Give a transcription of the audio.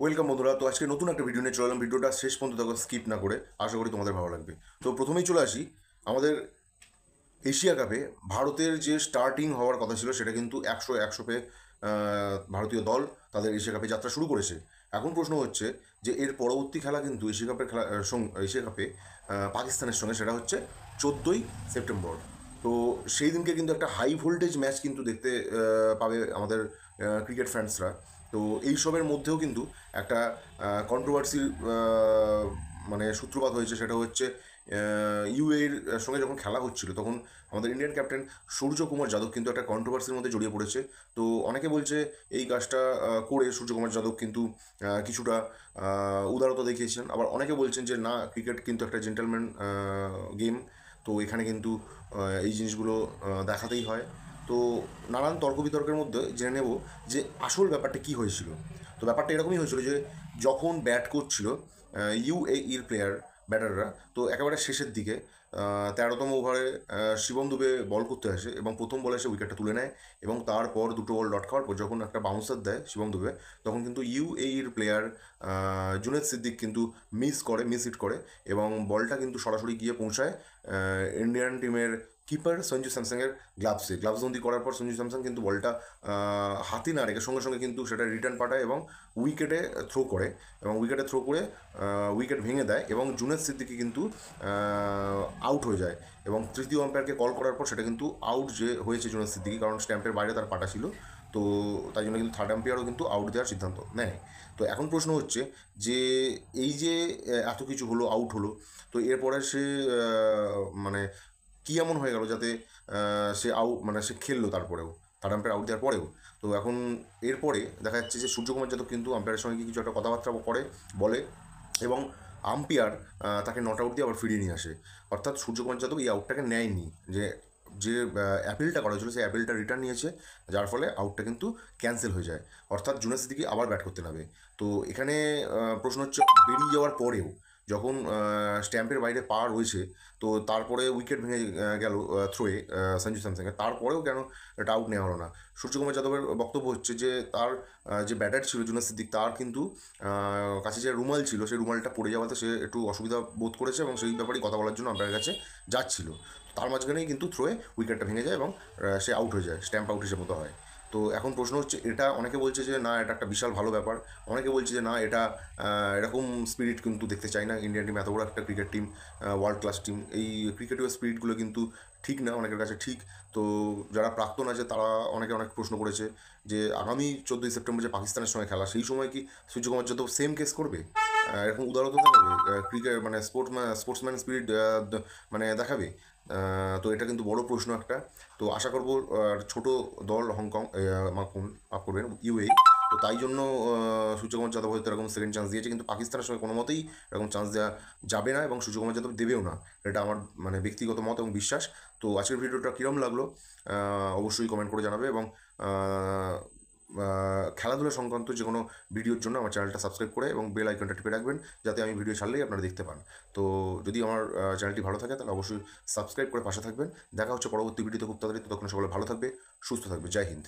Welcome বন্ধুরা। তো আজকে নতুন একটা ভিডিও নিয়ে চলে এলাম। ভিডিওটা শেষ পর্যন্ত দেখো, স্কিপ না করে। আশা করি তোমাদের ভালো লাগবে। তো প্রথমেই চলে আসি আমাদের এশিয়া কাপে ভারতের যে স্টার্টিং হওয়ার কথা ছিল সেটা কিন্তু একশো পেয়ে ভারতীয় দল তাদের এশিয়া কাপে যাত্রা শুরু করেছে। এখন প্রশ্ন হচ্ছে যে এর পরবর্তী খেলা কিন্তু এশিয়া কাপের খেলা এশিয়া কাপে পাকিস্তানের সঙ্গে, সেটা হচ্ছে 14ই সেপ্টেম্বর। তো সেই দিনকে কিন্তু একটা হাই ভোল্টেজ ম্যাচ কিন্তু দেখতে পাবে আমাদের ক্রিকেট ফ্যান্সরা। তো এইসবের মধ্যেও কিন্তু একটা কন্ট্রোভার্সির মানে সূত্রপাত হয়েছে। সেটা হচ্ছে ইউএর সঙ্গে যখন খেলা হচ্ছিল তখন আমাদের ইন্ডিয়ান ক্যাপ্টেন সূর্যকুমার যাদব কিন্তু একটা কন্ট্রোভার্সির মধ্যে জড়িয়ে পড়েছে। তো অনেকে বলছে এই কাজটা করে সূর্যকুমার যাদব কিন্তু কিছুটা উদারতা দেখিয়েছেন, আবার অনেকে বলছেন যে না, ক্রিকেট কিন্তু একটা জেন্টলম্যান গেম। তো এখানে কিন্তু এই জিনিসগুলো দেখাতেই হয়। তো নানান তর্ক বিতর্কের মধ্যে জেনে নেব যে আসল ব্যাপারটা কী হয়েছিল। তো ব্যাপারটা এরকমই হয়েছিল যে যখন ব্যাট করছিল ইউএইর ব্যাটাররা, তো একেবারে শেষের দিকে 13তম ওভারে শিবম দুবে বল করতে আসে এবং প্রথম বলে সে উইকেটটা তুলে নেয়। এবং তারপর দুটো বল ডট খাওয়ার পর যখন একটা বাউন্সার দেয় শিবম দুবে, তখন কিন্তু ইউএইর প্লেয়ার জুনেদ সিদ্দিক কিন্তু মিস হিট করে এবং বলটা কিন্তু সরাসরি গিয়ে পৌঁছায় ইন্ডিয়ান টিমের কিপার সঞ্জু স্যামসাংয়ের গ্লাভসবন্দি করার পর সঞ্জু স্যামসাং কিন্তু বলটা হাতে না রেখে সঙ্গে সঙ্গে কিন্তু সেটা রিটার্ন পাঠায় এবং উইকেটে থ্রো করে, এবং উইকেটে থ্রো করে উইকেট ভেঙে দেয় এবং জুনেদ সিদ্দিকি কিন্তু আউট হয়ে যায়। এবং তৃতীয় আম্পায়ারকে কল করার পর সেটা কিন্তু আউট যে হয়েছে জুনেদ সিদ্দিকি, কারণ স্ট্যাম্পের বাইরে তার পাটা ছিল। তো তাই জন্য কিন্তু থার্ড আম্পায়ারও কিন্তু আউট দেওয়ার সিদ্ধান্ত নেয়। তো এখন প্রশ্ন হচ্ছে যে এই যে এত কিছু হলো, আউট হলো, তো এরপরে সে মানে কী এমন হয়ে গেল যাতে সে সে খেললো তারপরেও, থার্ড আম্পায়ার আউট দেওয়ার পরেও। তো এখন এরপরে দেখা যাচ্ছে যে সূর্যকুমার যাদব কিন্তু আম্পায়ারের সঙ্গে কিছু একটা কথাবার্তা বলে এবং আম্পায়ার তাকে নট আউট দিয়ে আবার ফিরিয়ে নিয়ে আসে। অর্থাৎ সূর্যকুমার যাদব এই আউটটাকে নেয়নি, যে যে অ্যাপিলটা করা হয়েছিল সেই অ্যাপিলটা রিটার্ন নিয়েছে, যার ফলে আউটটা কিন্তু ক্যান্সেল হয়ে যায়। অর্থাৎ জুনেদ সিদ্দিকি আবার ব্যাট করতে নামে। তো এখানে প্রশ্ন হচ্ছে বেরিয়ে যাওয়ার পরেও যখন স্ট্যাম্পের বাইরে পা রয়েছে, তো তারপরে উইকেট ভেঙে গেল থ্রোয়ে সঞ্জু স্যামসংয়ের, তারপরেও কেন এটা আউট নেওয়া হলো না? সূর্যকুমার যাদবের বক্তব্য হচ্ছে যে তার যে ব্যাটার ছিল জুনেদ সিদ্দিক, তার কিন্তু কাছে যে রুমাল ছিল সেই রুমালটা পড়ে যাওয়াতে সে একটু অসুবিধা বোধ করেছে এবং সেই ব্যাপারেই কথা বলার জন্য আম্পায়ারের কাছে যাচ্ছিল। তার মাঝখানেই কিন্তু থ্রোয়ে উইকেটটা ভেঙে যায় এবং সে আউট হয়ে যায়, স্ট্যাম্প আউট হিসেবে মতো হয়। তো এখন প্রশ্ন হচ্ছে, এটা অনেকে বলছে যে না, এটা একটা বিশাল ভালো ব্যাপার। অনেকে বলছে যে না, এটা এরকম স্পিরিট কিন্তু দেখতে চাই না। ইন্ডিয়ান টিম এত বড় একটা cricket team, world class team, এই ক্রিকেটীয় স্পিরিটগুলো কিন্তু ঠিক না অনেকের কাছে, ঠিক। তো যারা প্রাক্তন আছে তারা অনেকে অনেক প্রশ্ন করেছে যে আগামী 14ই সেপ্টেম্বর যে পাকিস্তানের সঙ্গে খেলা, সেই সময় কি সূর্যকুমার যাদব সেম কেস করবে? এরকম উদারতা দেখাবে, ক্রিকেট মানে স্পোর্টসম্যান স্পিরিট দেখাবে? তো এটা কিন্তু বড় প্রশ্ন একটা। তো আশা করবো ছোট দল হংকং মাফ করবেন, ইউএই। তো তাই জন্য সূর্যকুমার যাদব হয়তো এরকম সেকেন্ড চান্স দিয়েছে, কিন্তু পাকিস্তানের সঙ্গে কোনো মতেই এরকম চান্স দেওয়া যাবে না এবং সূর্যকুমার যাদব দেবেও না। এটা আমার ব্যক্তিগত মত এবং বিশ্বাস। তো আজকের ভিডিওটা কীরকম লাগলো অবশ্যই কমেন্ট করে জানাবে, এবং খেলাধুলা সংক্রান্ত যে কোনো ভিডিওর জন্য আমার চ্যানেলটা সাবস্ক্রাইব করে এবং বেল আইকনটা টিপে রাখবেন, যাতে আমি ভিডিও ছাড়লেই আপনারা দেখতে পান। তো যদি আমার চ্যানেলটি ভালো থাকে তাহলে অবশ্যই সাবস্ক্রাইব করে পাশে থাকবেন। দেখা হচ্ছে পরবর্তী ভিডিওতে খুব তাড়াতাড়ি। ততক্ষণ সকলে ভালো থাকবে, সুস্থ থাকবে। জয় হিন্দ।